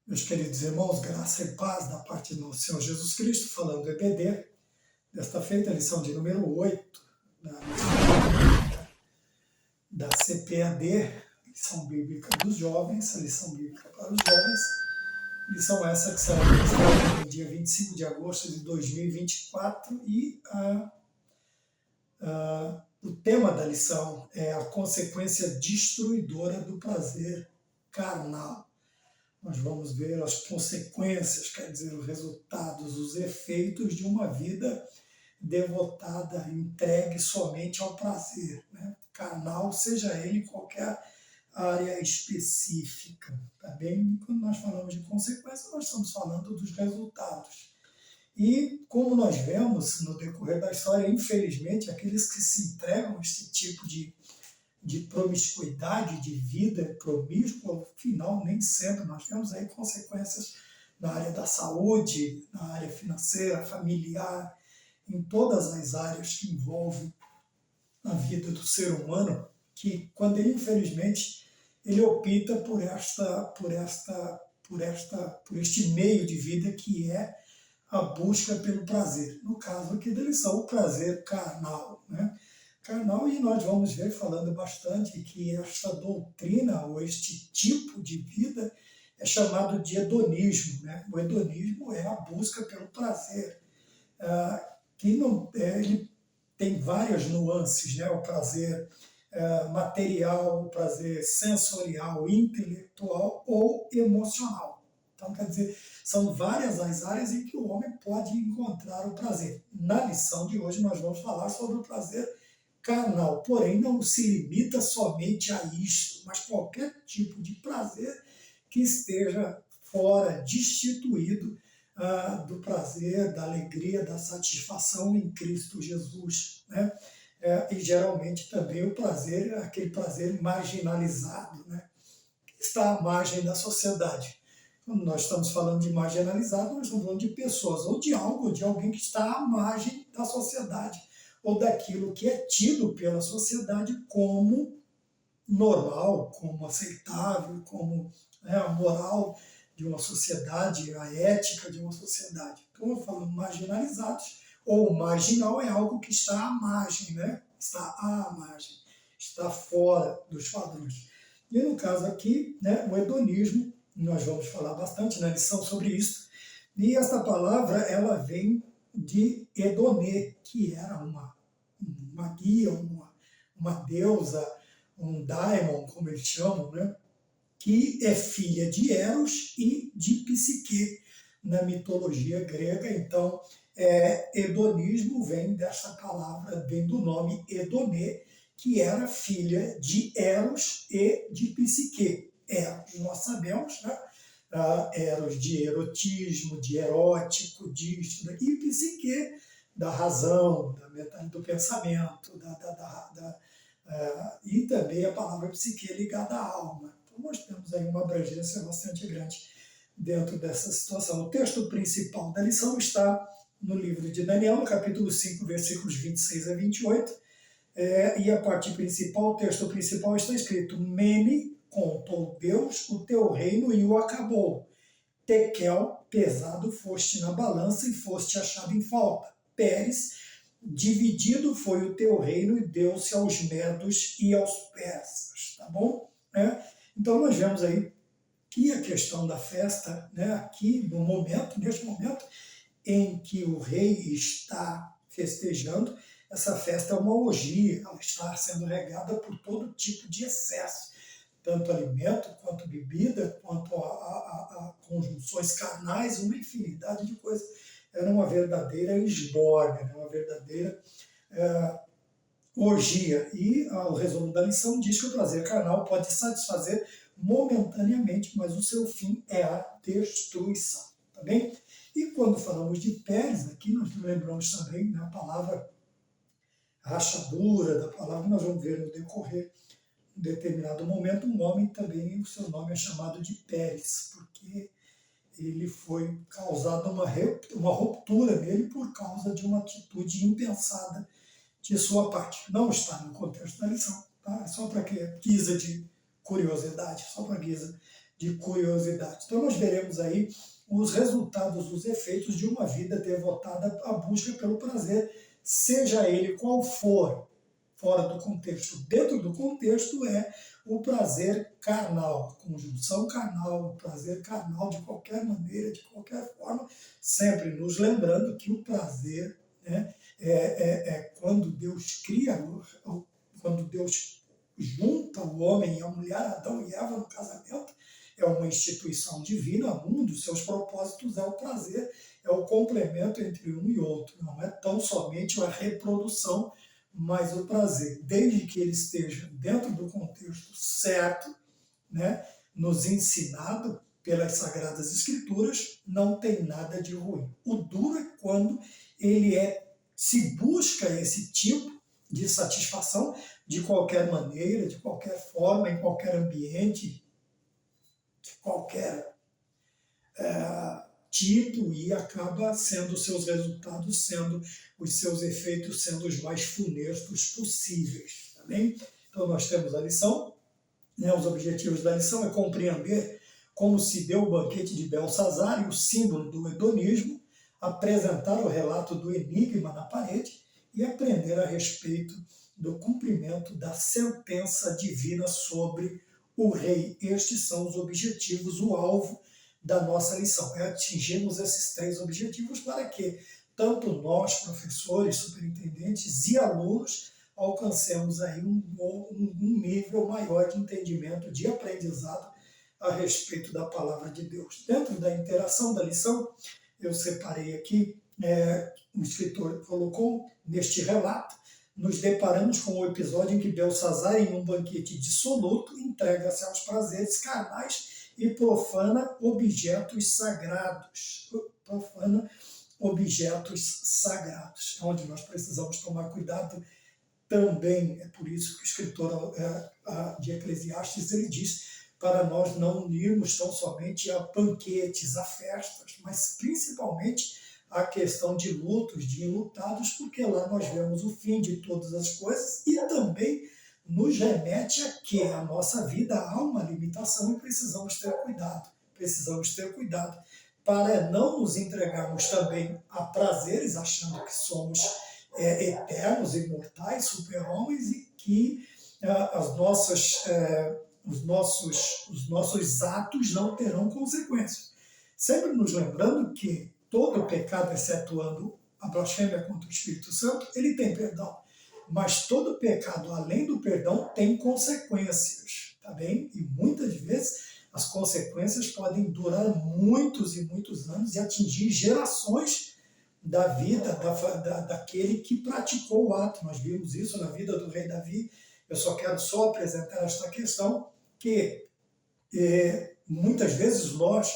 Meus queridos irmãos, graça e paz da parte do nosso Senhor Jesus Cristo, falando do EBD, desta feita, lição de número 8, da lição bíblica da CPAD, lição bíblica dos jovens, a lição bíblica para os jovens, lição essa que será ministrada no dia 25 de agosto de 2024 e o tema da lição é a consequência destruidora do prazer carnal. Nós vamos ver as consequências, quer dizer, os resultados, os efeitos de uma vida devotada, entregue somente ao prazer, né? Carnal, seja ele em qualquer área específica, tá bem? Quando nós falamos de consequências, nós estamos falando dos resultados. E, como nós vemos no decorrer da história, infelizmente, aqueles que se entregam a esse tipo de promiscuidade, de vida promíscua, no final, nem sempre nós temos aí consequências na área da saúde, na área financeira, familiar, em todas as áreas que envolvem a vida do ser humano, que quando ele, infelizmente, ele opta por este meio de vida que é a busca pelo prazer. No caso aqui da lição, o prazer carnal, né? Carnal, e nós vamos ver falando bastante que esta doutrina ou este tipo de vida é chamado de hedonismo, né? O hedonismo é a busca pelo prazer, que não, ele tem várias nuances, né? O prazer material, o prazer sensorial, intelectual ou emocional. Então, quer dizer, são várias as áreas em que o homem pode encontrar o prazer. Na lição de hoje nós vamos falar sobre o prazer carnal, porém não se limita somente a isto, mas qualquer tipo de prazer que esteja fora, destituído do prazer, da alegria, da satisfação em Cristo Jesus, né? E geralmente também o prazer, aquele prazer marginalizado, né? Que está à margem da sociedade. Quando nós estamos falando de marginalizado, nós estamos falando de pessoas, ou de algo, ou de alguém que está à margem da sociedade, ou daquilo que é tido pela sociedade como normal, como aceitável, como a moral de uma sociedade, a ética de uma sociedade. Então, eu falo marginalizados, ou marginal é algo que está à margem, né? Está à margem, está fora dos padrões. E no caso aqui, né, o hedonismo, nós vamos falar bastante na lição sobre isso, e essa palavra ela vem de Edonê, que era uma guia, uma deusa, um daimon, como eles chamam, né? Que é filha de Eros e de Psique na mitologia grega. Então, hedonismo vem dessa palavra, vem do nome Edonê, que era filha de Eros e de Psique. Eros, nós sabemos, né? Eros de erotismo, de erótico, disso, e Psique da razão, do pensamento, e também a palavra psique ligada à alma. Então nós temos aí uma abrangência bastante grande dentro dessa situação. O texto principal da lição está no livro de Daniel, no capítulo 5, versículos 26 a 28, e a parte principal, o texto principal está escrito: Mene contou Deus o teu reino e o acabou. Tekel, pesado foste na balança e foste achado em falta. Pérez, dividido foi o teu reino e deu-se aos medos e aos persas, tá bom? Então nós vemos aí que a questão da festa, né, aqui no momento, neste momento em que o rei está festejando, essa festa é uma orgia, ela está sendo regada por todo tipo de excesso, tanto alimento, quanto bebida, quanto a conjunções carnais, uma infinidade de coisas. Era uma verdadeira esbórnia, uma verdadeira orgia. E o resumo da lição diz que o prazer carnal pode satisfazer momentaneamente, mas o seu fim é a destruição. Tá bem? E quando falamos de Pérez, aqui nós lembramos também da palavra rachadura, da palavra, nós vamos ver no decorrer em determinado momento, um homem também, o seu nome é chamado de Pérez, porque ele foi causada uma ruptura nele por causa de uma atitude impensada de sua parte. Não está no contexto da lição, tá? É só para guisa de curiosidade, só para guisa de curiosidade. Então nós veremos aí os resultados, os efeitos de uma vida devotada à busca pelo prazer, seja ele qual for, fora do contexto. Dentro do contexto é o prazer carnal, a conjunção carnal, o prazer carnal de qualquer maneira, de qualquer forma, sempre nos lembrando que o prazer, né, é quando Deus cria, quando Deus junta o homem e a mulher, Adão e Eva no casamento, é uma instituição divina, um dos seus propósitos é o prazer, é o complemento entre um e outro, não é tão somente a reprodução, mas o prazer, desde que ele esteja dentro do contexto certo, né, nos ensinado pelas Sagradas Escrituras, não tem nada de ruim. O duro é quando se busca esse tipo de satisfação de qualquer maneira, de qualquer forma, em qualquer ambiente, de qualquer tipo, e acaba sendo os seus resultados, sendo os seus efeitos, sendo os mais funestos possíveis. Tá bem? Então nós temos a lição, né, os objetivos da lição é compreender como se deu o banquete de Belsazar e o símbolo do hedonismo, apresentar o relato do enigma na parede e aprender a respeito do cumprimento da sentença divina sobre o rei. Estes são os objetivos, o alvo da nossa lição. É atingirmos esses 3 objetivos para que tanto nós, professores, superintendentes e alunos, alcancemos aí um nível maior de entendimento, de aprendizado a respeito da palavra de Deus. Dentro da interação da lição, eu separei aqui, o escritor colocou neste relato, nos deparamos com o episódio em que Belsazar, em um banquete dissoluto, entrega-se aos prazeres carnais e profana objetos sagrados. Profana objetos sagrados, onde nós precisamos tomar cuidado também. É por isso que o escritor de Eclesiastes ele diz para nós não unirmos tão somente a banquetes, a festas, mas principalmente a questão de lutos, de enlutados, porque lá nós vemos o fim de todas as coisas e também nos remete a que a nossa vida há uma limitação e precisamos ter cuidado para não nos entregarmos também a prazeres, achando que somos eternos, imortais, super-homens e que os nossos atos não terão consequências. Sempre nos lembrando que todo pecado, excetuando a blasfêmia contra o Espírito Santo, ele tem perdão. Mas todo pecado, além do perdão, tem consequências, tá bem? E muitas vezes as consequências podem durar muitos e muitos anos e atingir gerações da vida daquele que praticou o ato. Nós vimos isso na vida do rei Davi. Eu só quero apresentar esta questão que muitas vezes nós,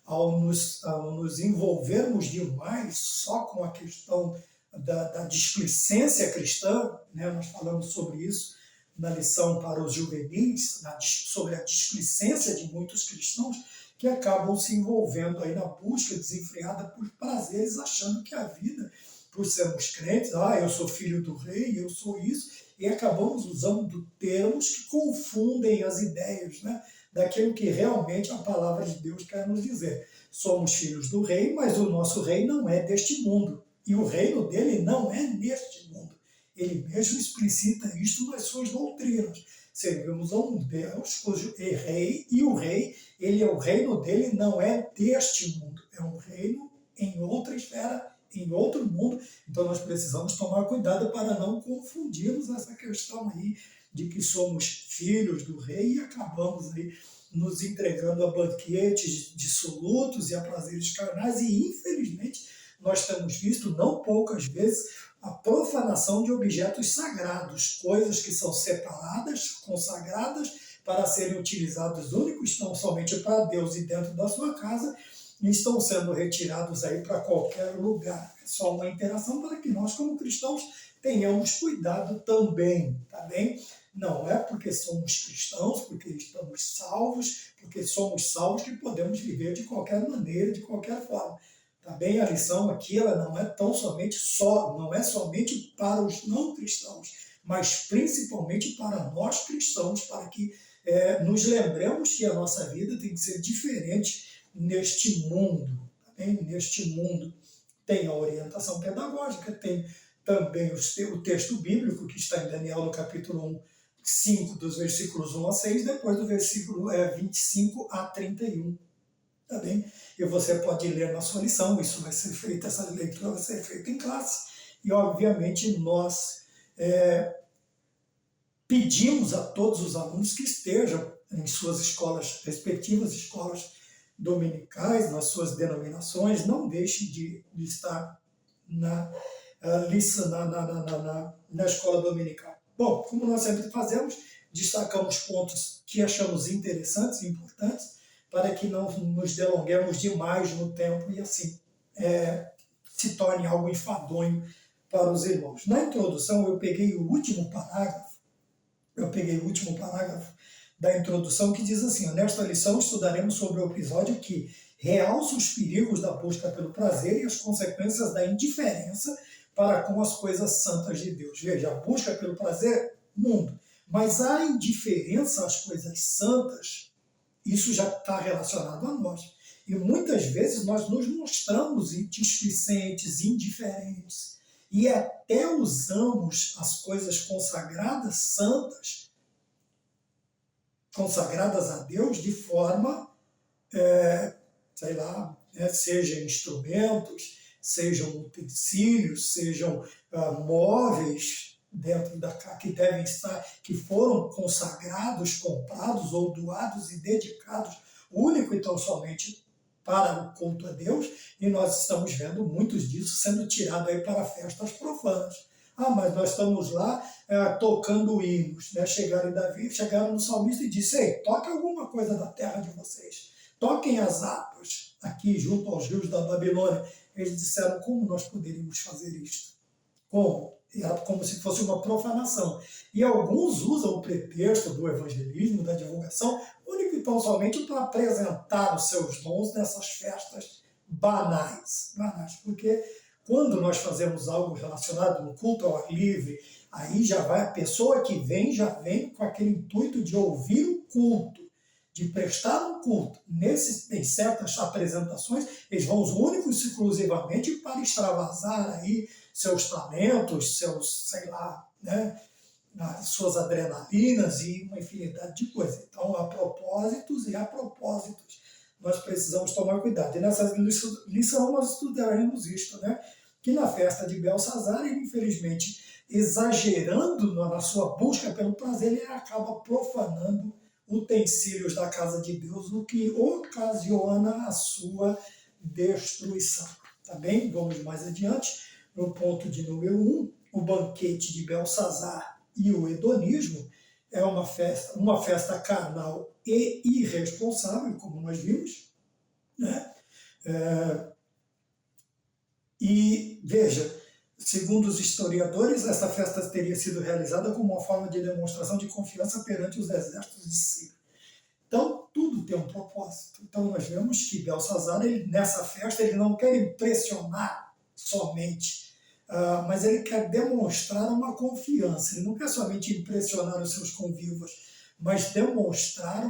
ao nos envolvermos demais só com a questão da displicência cristã, né, nós falamos sobre isso na lição para os juvenis, sobre a displicência de muitos cristãos que acabam se envolvendo aí na busca desenfreada por prazeres, achando que a vida, por sermos crentes, eu sou filho do rei, eu sou isso, e acabamos usando termos que confundem as ideias, né, daquilo que realmente a palavra de Deus quer nos dizer. Somos filhos do rei, mas o nosso rei não é deste mundo. E o reino dele não é neste mundo. Ele mesmo explicita isto nas suas doutrinas. Servimos a um Deus cujo é rei, e o rei, ele é o reino dele, não é deste mundo. É um reino em outra esfera, em outro mundo. Então nós precisamos tomar cuidado para não confundirmos essa questão aí de que somos filhos do rei e acabamos aí nos entregando a banquetes dissolutos e a prazeres carnais, e infelizmente nós temos visto não poucas vezes a profanação de objetos sagrados, coisas que são separadas, consagradas para serem utilizados únicos, tão somente para Deus e dentro da sua casa, e estão sendo retirados aí para qualquer lugar. É só uma interação para que nós, como cristãos, tenhamos cuidado também, tá bem? Não é porque somos cristãos, porque estamos salvos, porque somos salvos que podemos viver de qualquer maneira, de qualquer forma. Tá bem? A lição aqui ela não é não é somente para os não cristãos, mas principalmente para nós cristãos, para que nos lembremos que a nossa vida tem que ser diferente neste mundo. Tá bem? Neste mundo tem a orientação pedagógica, tem também o texto bíblico que está em Daniel no capítulo 1, 5, dos versículos 1 a 6, depois do versículo 25 a 31. Tá bem? E você pode ler na sua lição, isso vai ser feito, essa leitura vai ser feita em classe. E, obviamente, nós pedimos a todos os alunos que estejam em suas escolas, respectivas escolas dominicais, nas suas denominações, não deixe de estar na escola dominical. Bom, como nós sempre fazemos, destacamos pontos que achamos interessantes e importantes, para que não nos delonguemos demais no tempo e assim se torne algo enfadonho para os irmãos. Na introdução eu peguei o último parágrafo da introdução que diz assim: nesta lição estudaremos sobre o episódio que realça os perigos da busca pelo prazer e as consequências da indiferença para com as coisas santas de Deus. Veja, a busca pelo prazer, mundo, mas a indiferença às coisas santas, isso já está relacionado a nós. E muitas vezes nós nos mostramos displicentes, indiferentes, e até usamos as coisas consagradas, santas, consagradas a Deus, de forma, sejam instrumentos, sejam utensílios, sejam móveis, dentro da casa, que devem estar, que foram consagrados, comprados ou doados e dedicados único e tão somente para o culto a Deus, e nós estamos vendo muitos disso sendo tirado aí para festas profanas. Mas nós estamos lá tocando hinos, né? Chegaram no salmista e disse: ei, toque alguma coisa da terra de vocês, toquem as harpas aqui junto aos rios da Babilônia. Eles disseram: como nós poderíamos fazer isto? Como? Era como se fosse uma profanação. E alguns usam o pretexto do evangelismo, da divulgação, único e tão somente para apresentar os seus dons nessas festas banais. Porque quando nós fazemos algo relacionado no culto ao ar livre, aí já vai a pessoa que vem, já vem com aquele intuito de ouvir o culto, de prestar um culto. Em certas apresentações, eles vão únicos e exclusivamente para extravasar aí seus talentos, suas adrenalinas e uma infinidade de coisas. Então, há propósitos e há propósitos. Nós precisamos tomar cuidado. E nessa lição nós estudaremos isto, né? Que na festa de Belsazar, ele, infelizmente, exagerando na sua busca pelo prazer, ele acaba profanando utensílios da casa de Deus, o que ocasiona a sua destruição. Tá bem? Vamos mais adiante. No ponto de número 1, o banquete de Belsazar e o hedonismo é uma festa carnal e irresponsável, como nós vimos, né? E veja, segundo os historiadores, essa festa teria sido realizada como uma forma de demonstração de confiança perante os exércitos de Ciro. Então, tudo tem um propósito. Então, nós vemos que Belsazar, nessa festa, ele não quer impressionar somente, mas ele quer demonstrar uma confiança. Ele não quer somente impressionar os seus convivas, mas demonstrar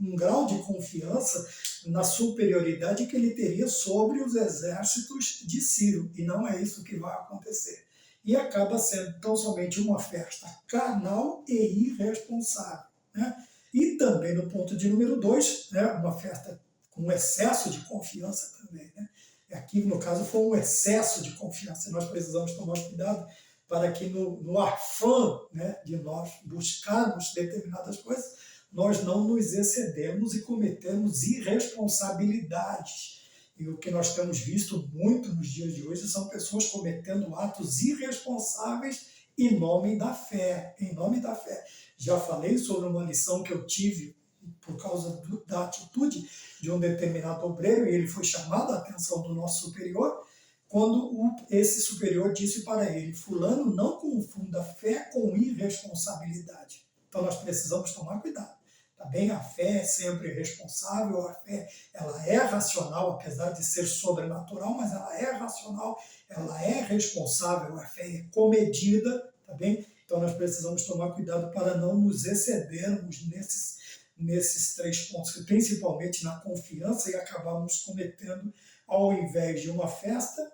um grau de confiança na superioridade que ele teria sobre os exércitos de Ciro. E não é isso que vai acontecer. E acaba sendo tão somente uma festa carnal e irresponsável, né? E também no ponto de número 2, né, uma festa com excesso de confiança também, né? Aqui, no caso, foi um excesso de confiança. Nós precisamos tomar cuidado para que no afã, né, de nós buscarmos determinadas coisas, nós não nos excedemos e cometemos irresponsabilidades. E o que nós temos visto muito nos dias de hoje são pessoas cometendo atos irresponsáveis em nome da fé. Em nome da fé. Já falei sobre uma lição que eu tive por causa da atitude de um determinado obreiro, e ele foi chamado a atenção do nosso superior, quando esse superior disse para ele: fulano, não confunda fé com irresponsabilidade. Então nós precisamos tomar cuidado. Tá bem? A fé é sempre responsável, a fé ela é racional, apesar de ser sobrenatural, mas ela é racional, ela é responsável, a fé é comedida, tá bem? Então nós precisamos tomar cuidado para não nos excedermos nesses 3 pontos, principalmente na confiança, e acabarmos cometendo, ao invés de uma festa,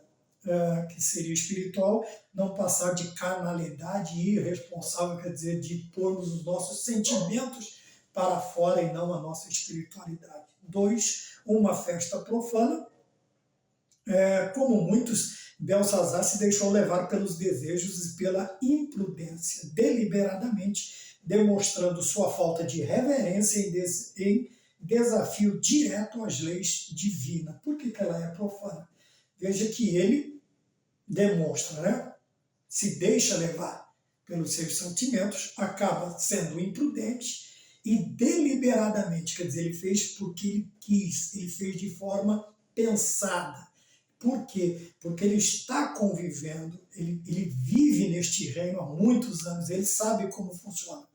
que seria espiritual, não passar de carnalidade irresponsável, quer dizer, de pormos os nossos sentimentos para fora e não a nossa espiritualidade. 2, uma festa profana. Como muitos, Belsazar se deixou levar pelos desejos e pela imprudência, deliberadamente demonstrando sua falta de reverência em desafio direto às leis divinas. Por que ela é profana? Veja que ele demonstra, né? Se deixa levar pelos seus sentimentos, acaba sendo imprudente e deliberadamente, quer dizer, ele fez porque ele quis, ele fez de forma pensada. Por quê? Porque ele está convivendo, ele vive neste reino há muitos anos, ele sabe como funciona.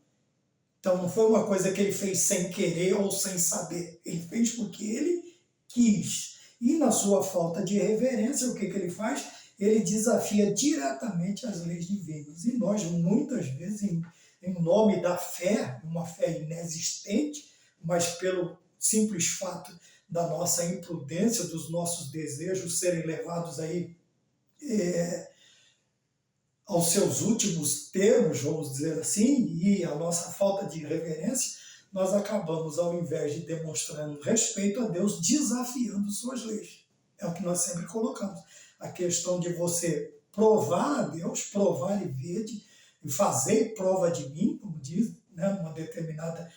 Então não foi uma coisa que ele fez sem querer ou sem saber, ele fez porque ele quis. E na sua falta de reverência, o que ele faz? Ele desafia diretamente as leis divinas. E nós, muitas vezes, em nome da fé, uma fé inexistente, mas pelo simples fato da nossa imprudência, dos nossos desejos serem levados aí aos seus últimos termos, vamos dizer assim, e a nossa falta de reverência, nós acabamos, ao invés de demonstrando respeito a Deus, desafiando suas leis. É o que nós sempre colocamos. A questão de você provar a Deus, provar e ver, e fazer prova de mim, como diz, né, uma determinada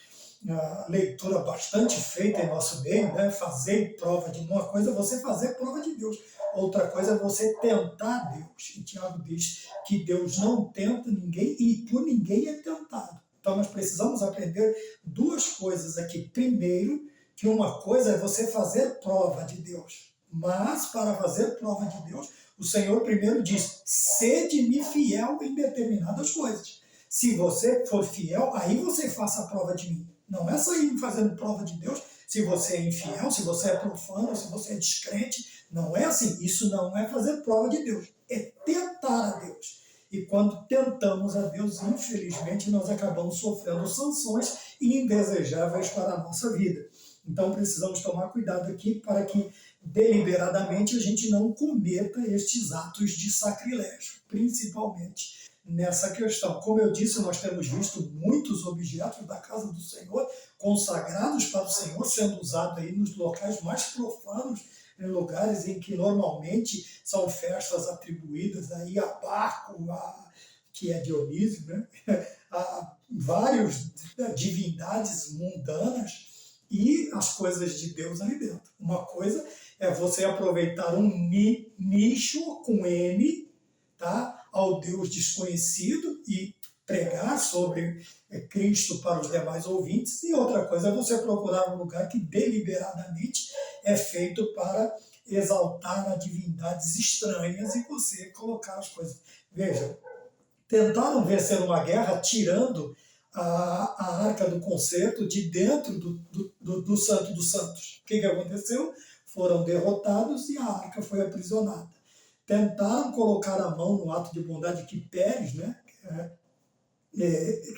leitura bastante feita em nosso meio, né, fazer prova de uma coisa é você fazer prova de Deus, outra coisa é você tentar Deus. E Tiago diz que Deus não tenta ninguém e por ninguém é tentado. Então nós precisamos aprender 2 coisas aqui. Primeiro, que uma coisa é você fazer prova de Deus, mas para fazer prova de Deus, o Senhor primeiro diz: sede-me fiel em determinadas coisas. Se você for fiel, aí você faça a prova de mim. Não é só ir fazendo prova de Deus se você é infiel, se você é profano, se você é descrente. Não é assim. Isso não é fazer prova de Deus. É tentar a Deus. E quando tentamos a Deus, infelizmente, nós acabamos sofrendo sanções indesejáveis para a nossa vida. Então precisamos tomar cuidado aqui para que deliberadamente a gente não cometa estes atos de sacrilégio, principalmente nessa questão. Como eu disse, nós temos visto muitos objetos da casa do Senhor, consagrados para o Senhor, sendo usados aí nos locais mais profanos, em lugares em que normalmente são festas atribuídas aí a Baco, que é Dionísio, né? A várias divindades mundanas, e as coisas de Deus ali dentro. Uma coisa é você aproveitar um nicho com N, tá, ao Deus desconhecido e pregar sobre Cristo para os demais ouvintes, e outra coisa é você procurar um lugar que deliberadamente é feito para exaltar a divindades estranhas e você colocar as coisas. Veja, tentaram vencer uma guerra tirando a arca do concerto de dentro do Santo dos Santos. O que aconteceu? Foram derrotados e a arca foi aprisionada. Tentaram colocar a mão no ato de bondade que Pérez, né,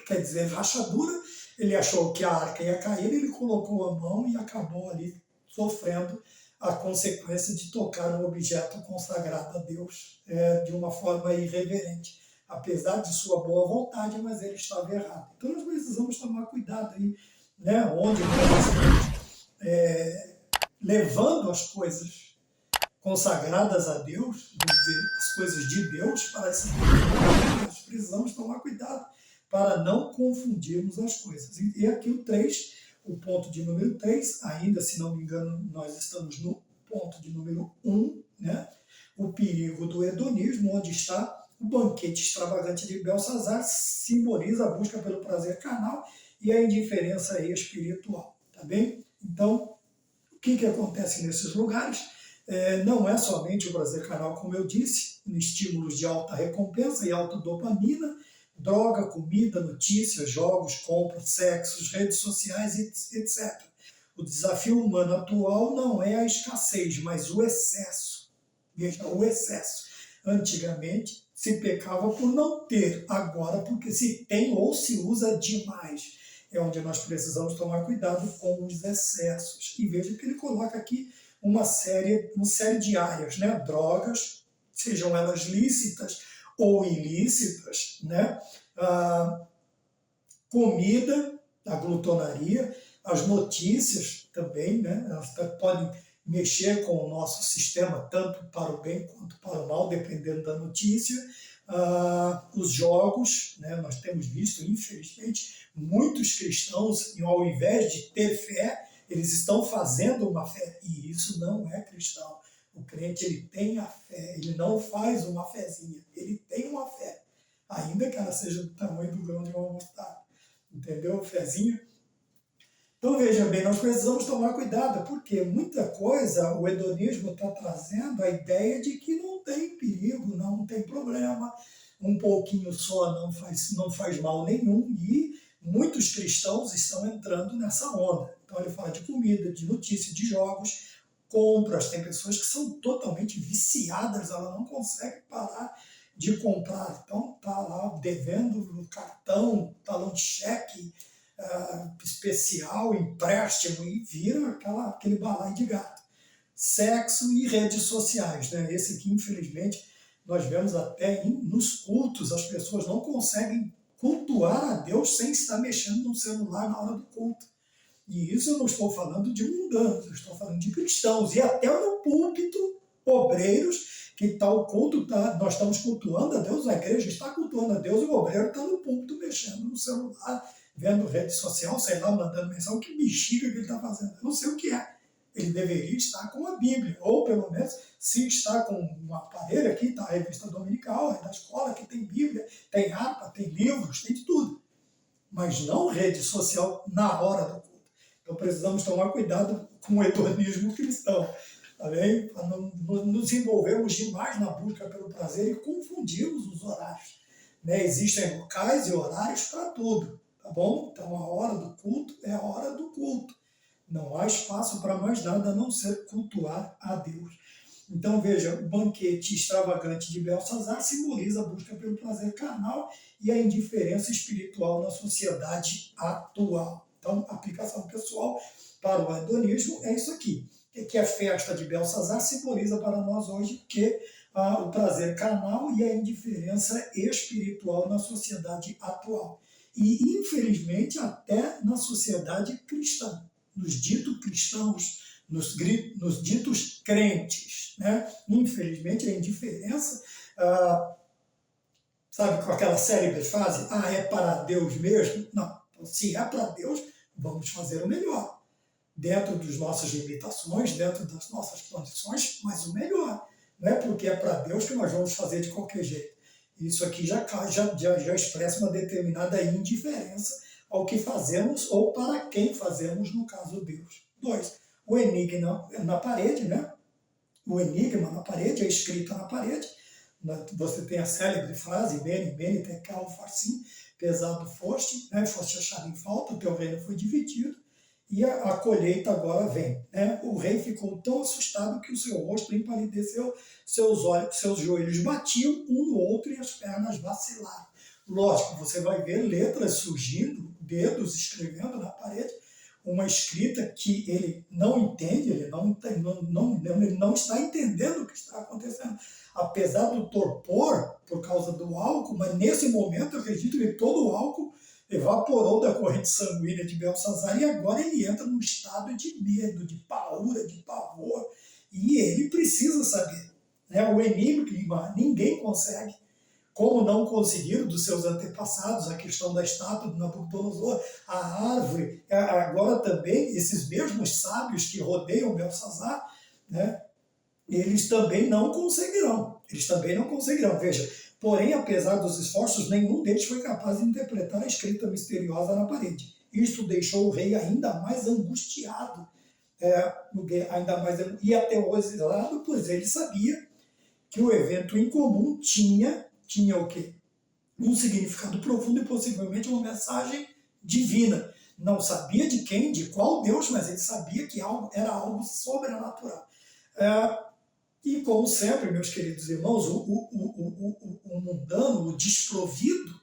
quer dizer, rachadura, ele achou que a arca ia cair, ele colocou a mão e acabou ali sofrendo a consequência de tocar um objeto consagrado a Deus de uma forma irreverente. Apesar de sua boa vontade, mas ele estava errado. Então nós precisamos tomar cuidado aí, né, onde nós estamos levando as coisas consagradas a Deus, vamos dizer, as coisas de Deus para esses lugares. Nós precisamos tomar cuidado para não confundirmos as coisas. E aqui o ponto de número 3, ainda se não me engano, nós estamos no ponto de número 1, né, o perigo do hedonismo, onde está o banquete extravagante de Belsazar, simboliza a busca pelo prazer carnal e a indiferença espiritual, tá bem? Então, o que acontece nesses lugares? Não é somente o prazer carnal, como eu disse, estímulos de alta recompensa e alta dopamina, droga, comida, notícias, jogos, compras, sexos, redes sociais, etc. O desafio humano atual não é a escassez, mas o excesso. Veja, o excesso. Antigamente, se pecava por não ter, agora porque se tem ou se usa demais. É onde nós precisamos tomar cuidado com os excessos. E veja que ele coloca aqui uma série de áreas, né? Drogas, sejam elas lícitas ou ilícitas, né? Comida, a glutonaria, as notícias também, né? Elas podem mexer com o nosso sistema, tanto para o bem quanto para o mal, dependendo da notícia. Os jogos, né? Nós temos visto, infelizmente, muitos cristãos, ao invés de ter fé, eles estão fazendo uma fé, e isso não é cristão. O crente, ele tem a fé, ele não faz uma fezinha, ele tem uma fé, ainda que ela seja do tamanho do grão de uma mostarda. Entendeu? Fezinha. Então, veja bem, nós precisamos tomar cuidado, porque muita coisa o hedonismo está trazendo a ideia de que não tem perigo, não tem problema, um pouquinho só não faz mal nenhum, e muitos cristãos estão entrando nessa onda. Então, ele fala de comida, de notícia, de jogos, compras. Tem pessoas que são totalmente viciadas, ela não consegue parar de comprar. Então, está lá devendo no cartão, talão de cheque, especial, empréstimo, e vira aquele balaio de gato. Sexo e redes sociais, né? Esse que, infelizmente, nós vemos até nos cultos, as pessoas não conseguem cultuar a Deus sem estar mexendo no celular na hora do culto. E isso eu não estou falando de mundanos, eu estou falando de cristãos. E até no púlpito, obreiros, que está o culto, nós estamos cultuando a Deus, a igreja está cultuando a Deus, e o obreiro está no púlpito mexendo no celular, vendo rede social, sei lá, mandando mensagem, que bexiga que ele está fazendo. Eu não sei o que é. Ele deveria estar com a Bíblia, ou pelo menos, se está com um aparelho aqui, está a revista dominical, é da escola, que tem Bíblia, tem harpa, tem livros, tem de tudo. Mas não rede social na hora do culto. Então precisamos tomar cuidado com o hedonismo cristão, tá bem? Para não nos envolvermos demais na busca pelo prazer e confundirmos os horários. Né? Existem locais e horários para tudo. Tá bom? Então a hora do culto é a hora do culto. Não há espaço para mais nada a não ser cultuar a Deus. Então veja, o banquete extravagante de Belsazar simboliza a busca pelo prazer carnal e a indiferença espiritual na sociedade atual. Então, a aplicação pessoal para o hedonismo é isso aqui. Que a festa de Belsazar simboliza para nós hoje que o prazer carnal e a indiferença espiritual na sociedade atual. E, infelizmente, até na sociedade cristã, nos ditos cristãos, nos ditos crentes. Né? Infelizmente, a indiferença, sabe, com aquela célebre frase, é para Deus mesmo? Não, se é para Deus, vamos fazer o melhor. Dentro das nossas limitações, dentro das nossas condições, mas o melhor. Não é porque é para Deus que nós vamos fazer de qualquer jeito. Isso aqui já expressa uma determinada indiferença ao que fazemos ou para quem fazemos, no caso Deus. 2. O enigma na parede, né? O enigma na parede, a escrita na parede. Você tem a célebre frase, bene, bene, tekel, farsim, pesado foste, né? Foste achado em falta, o teu reino foi dividido, e a colheita agora vem. Né? O rei ficou tão assustado que o seu rosto empalideceu, seus joelhos batiam um no outro e as pernas vacilaram. Lógico, você vai ver letras surgindo, dedos escrevendo na parede, uma escrita que ele não entende, ele não está entendendo o que está acontecendo. Apesar do torpor, por causa do álcool, mas nesse momento eu acredito que todo o álcool evaporou da corrente sanguínea de Belsazar e agora ele entra num estado de medo, de paura, de pavor, e ele precisa saber. Né? O enigma ninguém consegue, como não conseguiram dos seus antepassados, a questão da estátua do Nabucodonosor, a árvore, agora também esses mesmos sábios que rodeiam Belsazar, né? Eles também não conseguirão. Veja, porém, apesar dos esforços, nenhum deles foi capaz de interpretar a escrita misteriosa na parede. Isto deixou o rei ainda mais angustiado, e aterrorizado, pois ele sabia que o evento incomum tinha o quê? Um significado profundo e possivelmente uma mensagem divina. Não sabia de quem, de qual Deus, mas ele sabia que era algo sobrenatural. E, como sempre, meus queridos irmãos, o mundano, o desprovido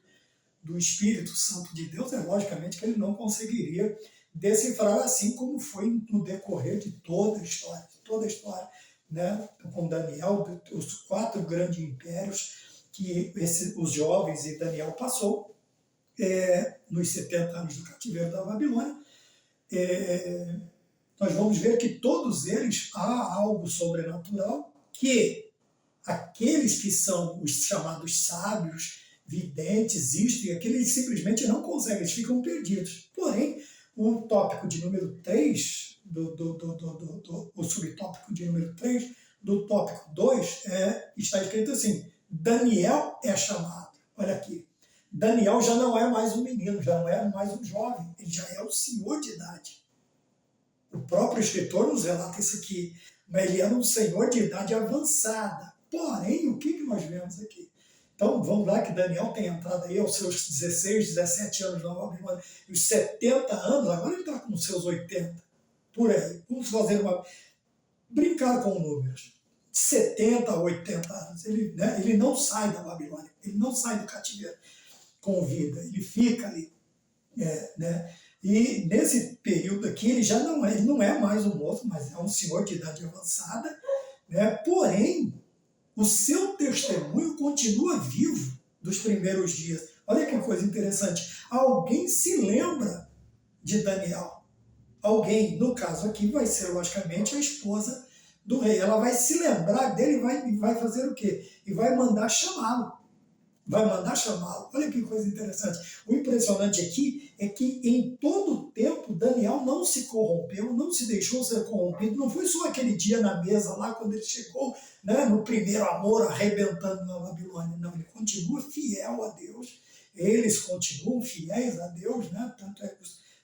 do Espírito Santo de Deus, é logicamente que ele não conseguiria decifrar, assim como foi no decorrer de toda a história, né? Com Daniel, os 4 grandes impérios que os jovens e Daniel passou nos 70 anos do cativeiro da Babilônia. Nós vamos ver que todos eles há algo sobrenatural que aqueles que são os chamados sábios, videntes, isto e aquilo, eles simplesmente não conseguem, eles ficam perdidos. Porém, o tópico de número 3, o subtópico de número 3, do tópico 2, está escrito assim: Daniel é chamado. Olha aqui. Daniel já não é mais um menino, já não é mais um jovem, ele já é o senhor de idade. O próprio escritor nos relata isso aqui, mas ele era um senhor de idade avançada. Porém, o que nós vemos aqui? Então, vamos lá que Daniel tem entrado aí aos seus 16, 17 anos na Babilônia, e os 70 anos, agora ele está com os seus 80, por aí. Vamos fazer brincar com números. 70 a 80 anos. Ele não sai da Babilônia, ele não sai do cativeiro com vida, ele fica ali. E nesse período aqui ele não é mais um moço, mas é um senhor de idade avançada, porém o seu testemunho continua vivo dos primeiros dias. Olha que coisa interessante. Alguém se lembra de Daniel. Alguém, no caso aqui, vai ser logicamente a esposa do rei. Ela vai se lembrar dele e vai fazer o quê? E vai mandar chamá-lo. Olha que coisa interessante. O impressionante aqui é que em todo o tempo Daniel não se corrompeu, não se deixou ser corrompido. Não foi só aquele dia na mesa lá quando ele chegou, no primeiro amor arrebentando na Babilônia. Não, ele continua fiel a Deus. Eles continuam fiéis a Deus, Tanto é que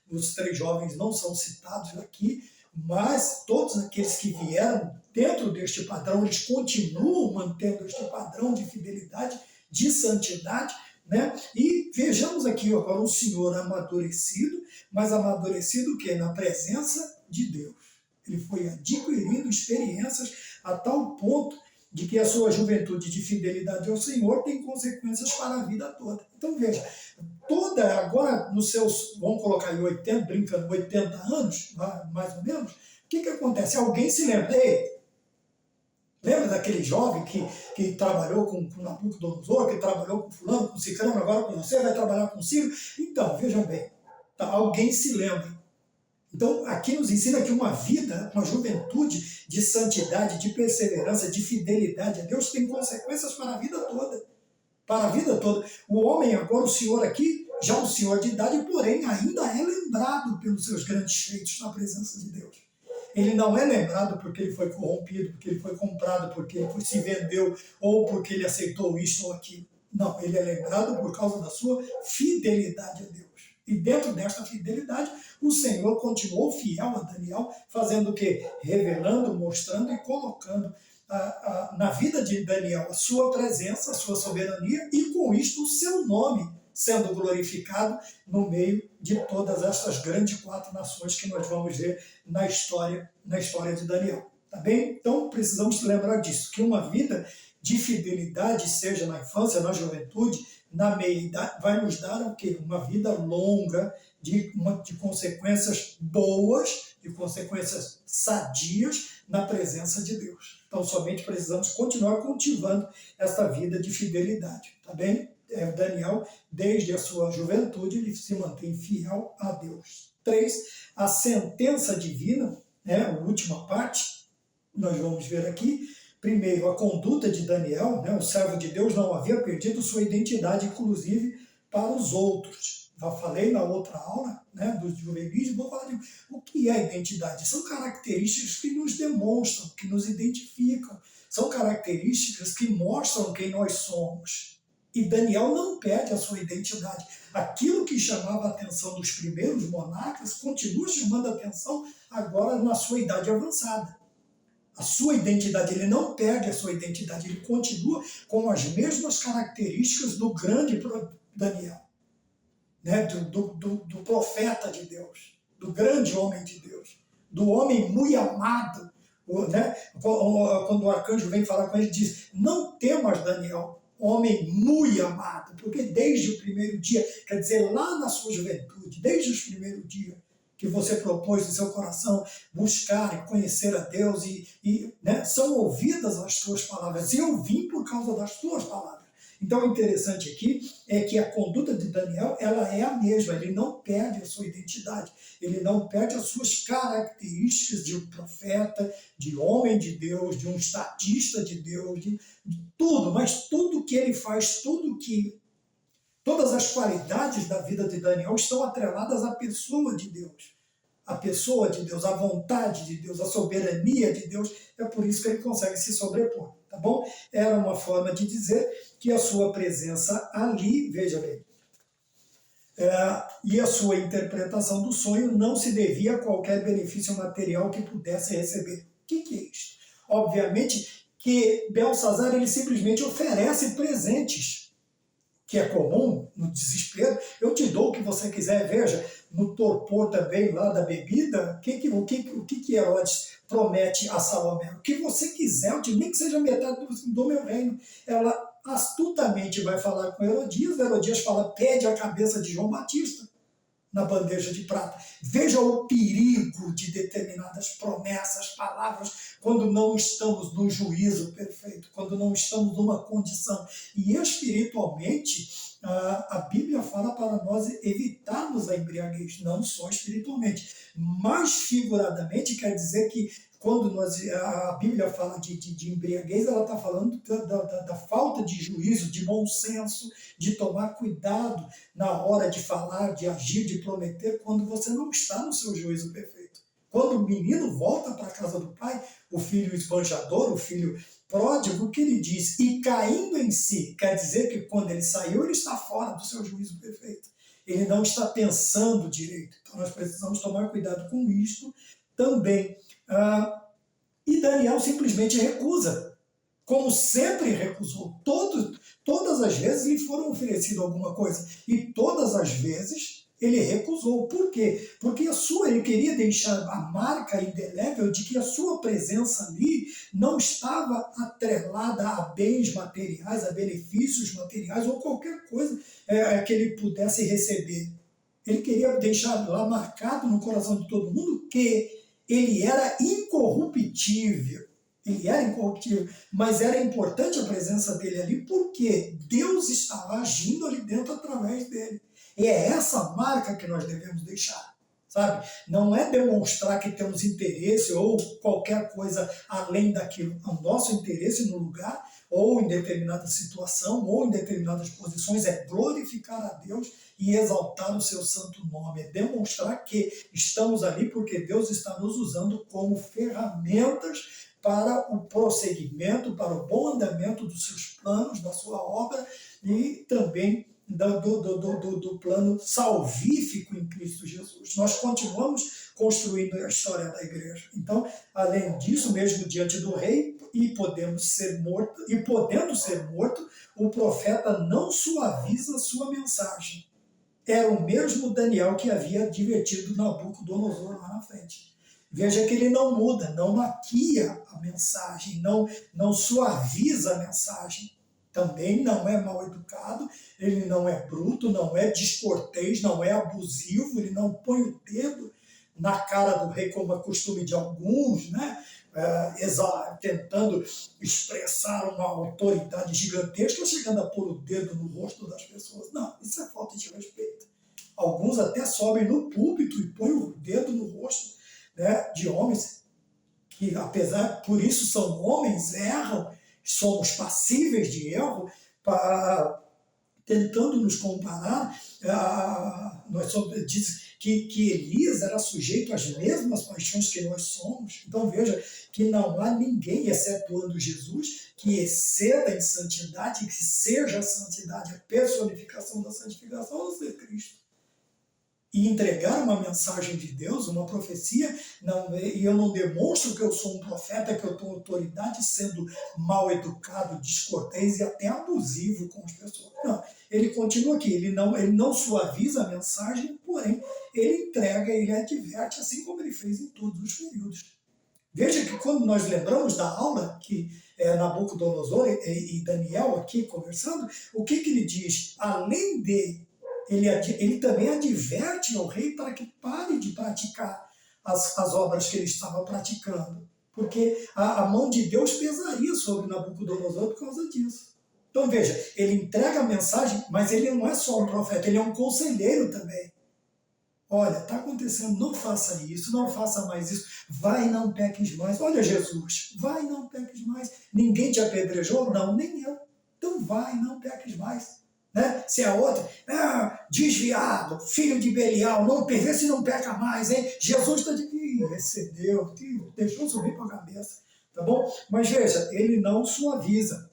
os 3 jovens não são citados aqui, mas todos aqueles que vieram dentro deste padrão, eles continuam mantendo este padrão de fidelidade, de santidade, E vejamos aqui agora um senhor amadurecido, mas amadurecido o quê? Na presença de Deus. Ele foi adquirindo experiências a tal ponto de que a sua juventude de fidelidade ao Senhor tem consequências para a vida toda. Então veja, agora nos seus, vamos colocar aí 80, brincando, 80 anos, mais ou menos, o que acontece? Alguém se lembra, lembra daquele jovem que trabalhou com Nabucodonosor, que trabalhou com fulano, com ciclano, agora com você, vai trabalhar com Ciro? Então, vejam bem, alguém se lembra. Então, aqui nos ensina que uma vida, uma juventude de santidade, de perseverança, de fidelidade a Deus tem consequências para a vida toda. Para a vida toda. O homem agora, o senhor aqui, já um senhor de idade, porém ainda é lembrado pelos seus grandes feitos na presença de Deus. Ele não é lembrado porque ele foi corrompido, porque ele foi comprado, porque ele se vendeu, ou porque ele aceitou isto ou aquilo. Não, ele é lembrado por causa da sua fidelidade a Deus. E dentro desta fidelidade, o Senhor continuou fiel a Daniel, fazendo o quê? Revelando, mostrando e colocando na vida de Daniel a sua presença, a sua soberania, e com isto o seu nome sendo glorificado no meio de todas estas grandes 4 nações que nós vamos ver na história de Daniel. Tá bem? Então precisamos lembrar disso, que uma vida de fidelidade, seja na infância, na juventude, na meia-idade, vai nos dar o quê? Uma vida longa, de consequências boas, de consequências sadias na presença de Deus. Então somente precisamos continuar cultivando esta vida de fidelidade. Tá bem? Daniel, desde a sua juventude, ele se mantém fiel a Deus. 3, a sentença divina, a última parte, nós vamos ver aqui. Primeiro, a conduta de Daniel, o servo de Deus não havia perdido sua identidade, inclusive para os outros. Já falei na outra aula, do juvenismo, vou falar de o que é identidade. São características que nos demonstram, que nos identificam, são características que mostram quem nós somos. E Daniel não perde a sua identidade. Aquilo que chamava a atenção dos primeiros monarcas continua chamando a atenção agora na sua idade avançada. A sua identidade, ele não perde a sua identidade, ele continua com as mesmas características do grande Daniel, do profeta de Deus, do grande homem de Deus, do homem muito amado Né? Quando o arcanjo vem falar com ele, diz: não temas, Daniel, homem muito amado, porque desde o primeiro dia, quer dizer, lá na sua juventude, desde os primeiros dias que você propôs no seu coração buscar e conhecer a Deus, né, são ouvidas as tuas palavras, e eu vim por causa das tuas palavras. Então, o interessante aqui é que a conduta de Daniel, ela é a mesma, ele não perde a sua identidade, ele não perde as suas características de um profeta, de homem de Deus, de um estadista de Deus, de tudo, mas tudo que ele faz, todas as qualidades da vida de Daniel estão atreladas à pessoa de Deus. A pessoa de Deus, a vontade de Deus, a soberania de Deus, é por isso que ele consegue se sobrepor, tá bom? Era uma forma de dizer que a sua presença ali, veja bem, e a sua interpretação do sonho não se devia a qualquer benefício material que pudesse receber. O que é isto? Obviamente que Belsazar, ele simplesmente oferece presentes, que é comum no desespero. Eu te dou o que você quiser. Veja, no torpor também lá da bebida, o que Herodes promete a Salomé? O que você quiser, nem que seja metade do meu reino. Ela astutamente vai falar com Herodias fala: pede a cabeça de João Batista na bandeja de prata. Veja o perigo de determinadas promessas, palavras, quando não estamos num juízo perfeito, quando não estamos numa condição. E espiritualmente, a Bíblia fala para nós evitarmos a embriaguez, não só espiritualmente, mas figuradamente quer dizer que quando a Bíblia fala de embriaguez, ela está falando da falta de juízo, de bom senso, de tomar cuidado na hora de falar, de agir, de prometer, quando você não está no seu juízo perfeito. Quando o menino volta para a casa do pai, o filho esbanjador, o filho pródigo, o que ele diz? E caindo em si, quer dizer que quando ele saiu, ele está fora do seu juízo perfeito. Ele não está pensando direito. Então nós precisamos tomar cuidado com isto também. E Daniel simplesmente recusa, como sempre recusou. Todas as vezes lhe foram oferecido alguma coisa, e todas as vezes ele recusou. Por quê? Porque ele queria deixar a marca indelével de que a sua presença ali não estava atrelada a bens materiais, a benefícios materiais ou qualquer coisa que ele pudesse receber. Ele queria deixar lá marcado no coração de todo mundo que ele era incorruptível. Ele era incorruptível, mas era importante a presença dele ali porque Deus estava agindo ali dentro através dele. E é essa marca que nós devemos deixar, sabe? Não é demonstrar que temos interesse ou qualquer coisa além daquilo. O nosso interesse no lugar, ou em determinada situação, ou em determinadas posições, é glorificar a Deus e exaltar o seu santo nome. É demonstrar que estamos ali porque Deus está nos usando como ferramentas para o prosseguimento, para o bom andamento dos seus planos, da sua obra e também do plano salvífico em Cristo Jesus. Nós continuamos construindo a história da igreja. Então, além disso, mesmo diante do rei e podendo ser morto, o profeta não suaviza sua mensagem. Era o mesmo Daniel que havia advertido Nabucodonosor lá na frente. Veja que ele não muda, não maquia a mensagem, não suaviza a mensagem. Também não é mal educado, ele não é bruto, não é descortês, não é abusivo, ele não põe o dedo na cara do rei, como é costume de alguns, né? Tentando expressar uma autoridade gigantesca, chegando a pôr o dedo no rosto das pessoas. Não, isso é falta de respeito. Alguns até sobem no púlpito e põem o dedo no rosto, né, de homens que, por isso são homens, erram, somos passíveis de erro, tentando nos comparar. Diz que Elias era sujeito às mesmas paixões que nós somos. Então veja que não há ninguém, excetuando Jesus, que exceda em santidade, que seja a santidade, a personificação da santificação, ao ser Cristo. E entregar uma mensagem de Deus, uma profecia, e eu não demonstro que eu sou um profeta, que eu tenho autoridade, sendo mal educado, descortês e até abusivo com as pessoas. Não, ele continua aqui, ele não suaviza a mensagem, porém, ele entrega, ele adverte, assim como ele fez em todos os períodos. Veja que quando nós lembramos da aula que Nabucodonosor e Daniel aqui conversando, o que ele diz? Além de, ele também adverte ao rei para que pare de praticar as obras que ele estava praticando, porque a mão de Deus pesaria sobre Nabucodonosor por causa disso. Então veja, ele entrega a mensagem, mas ele não é só um profeta, ele é um conselheiro também. Olha, está acontecendo, não faça isso, não faça mais isso, vai e não peques mais. Olha Jesus, vai e não peques mais. Ninguém te apedrejou? Não, nem eu. Então vai e não peques mais. Né? Se a outra, desviado, filho de Belial, não perder se não peca mais, hein? Jesus está de excedeu, deixou subir para a cabeça, tá bom? Mas veja, ele não suaviza,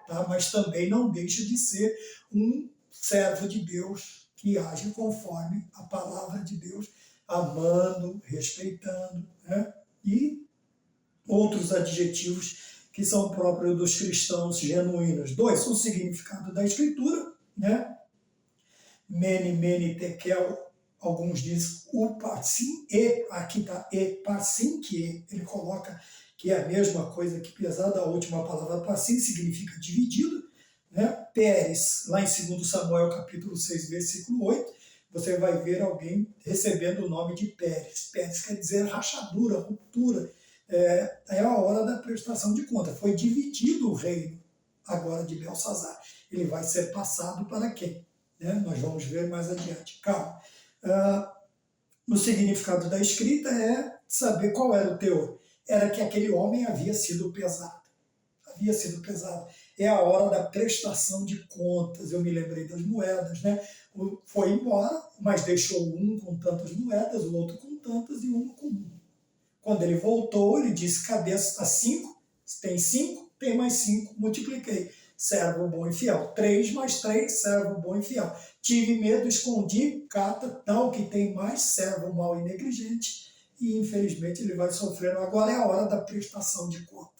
tá? Mas também não deixa de ser um servo de Deus que age conforme a palavra de Deus, amando, respeitando, né? E outros adjetivos que são próprios dos cristãos genuínos. 2, o significado da escritura, né? Mene, mene, tekel, alguns dizem uparsim, e, aqui está e-parsim, que ele coloca que é a mesma coisa que pesada, a última palavra parsim significa dividido, né? Pérez, lá em 2 Samuel capítulo 6, versículo 8, você vai ver alguém recebendo o nome de Pérez. Pérez quer dizer rachadura, ruptura. É a hora da prestação de conta. Foi dividido o reino agora de Belsazar. Ele vai ser passado para quem? Né? Nós vamos ver mais adiante. Calma. O significado da escrita é saber qual era o teor. Era que aquele homem havia sido pesado. Havia sido pesado. É a hora da prestação de contas. Eu me lembrei das moedas, né? Foi embora, mas deixou um com tantas moedas, o outro com tantas e um com uma. Quando ele voltou, ele disse: cadê as 5? Tem 5, tem mais 5, multipliquei. Servo bom e fiel. 3 mais 3, servo bom e fiel. Tive medo, escondi, cata, tal que tem mais, servo mau e negligente. E infelizmente ele vai sofrer. Agora é a hora da prestação de contas.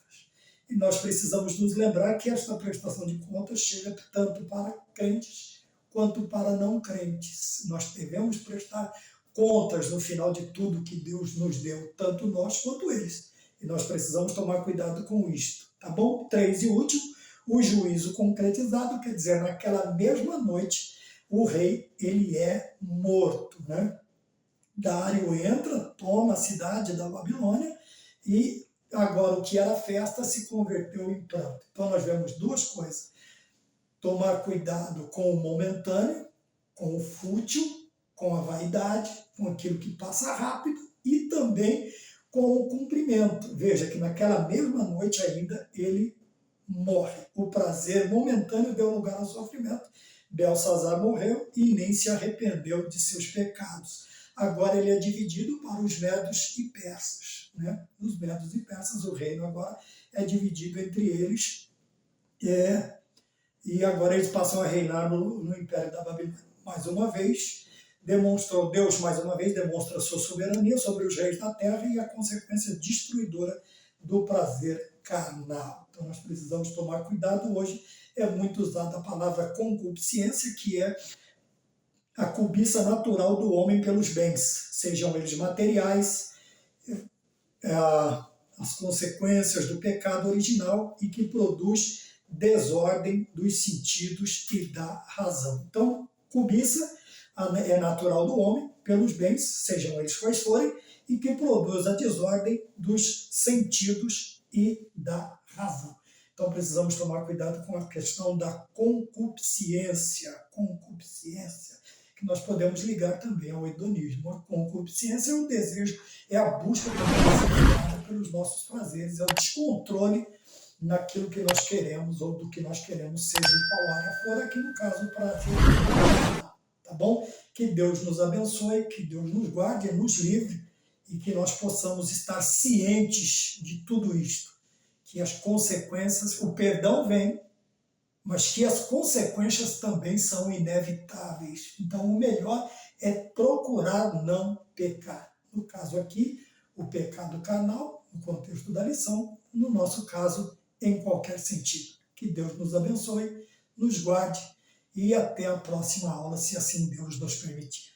E nós precisamos nos lembrar que esta prestação de contas chega tanto para crentes quanto para não crentes. Nós devemos prestar contas no final de tudo que Deus nos deu, tanto nós quanto eles. E nós precisamos tomar cuidado com isto, tá bom? 3 e último, o juízo concretizado, quer dizer, naquela mesma noite, o rei, ele é morto, né? Dário entra, toma a cidade da Babilônia e agora o que era festa se converteu em pranto. Então nós vemos duas coisas: tomar cuidado com o momentâneo, com o fútil, com a vaidade, com aquilo que passa rápido e também com o cumprimento. Veja que naquela mesma noite ainda ele morre. O prazer momentâneo deu lugar ao sofrimento. Belsazar morreu e nem se arrependeu de seus pecados. Agora ele é dividido para os medos e persas. Né? Os medos e persas, o reino agora é dividido entre eles. E agora eles passam a reinar no Império da Babilônia. Mais uma vez, Deus mais uma vez demonstra sua soberania sobre os reis da terra e a consequência destruidora do prazer carnal. Então nós precisamos tomar cuidado. Hoje é muito usada a palavra concupiscência, que é a cobiça natural do homem pelos bens, sejam eles materiais, as consequências do pecado original e que produz desordem dos sentidos e da razão. Então, cobiça é natural do homem pelos bens, sejam eles quais forem, e que produz a desordem dos sentidos e da razão. Então, precisamos tomar cuidado com a questão da concupiscência, que nós podemos ligar também ao hedonismo. A concupiscência é o desejo, é a busca pelos nossos prazeres, é o descontrole naquilo que nós queremos ou do que nós queremos, seja em qual área for, aqui no caso o prazer. Tá bom? Que Deus nos abençoe, que Deus nos guarde, nos livre e que nós possamos estar cientes de tudo isto. Que as consequências, o perdão vem, mas que as consequências também são inevitáveis. Então, o melhor é procurar não pecar. No caso aqui, o pecado carnal, no contexto da lição, no nosso caso, em qualquer sentido. Que Deus nos abençoe, nos guarde e até a próxima aula, se assim Deus nos permitir.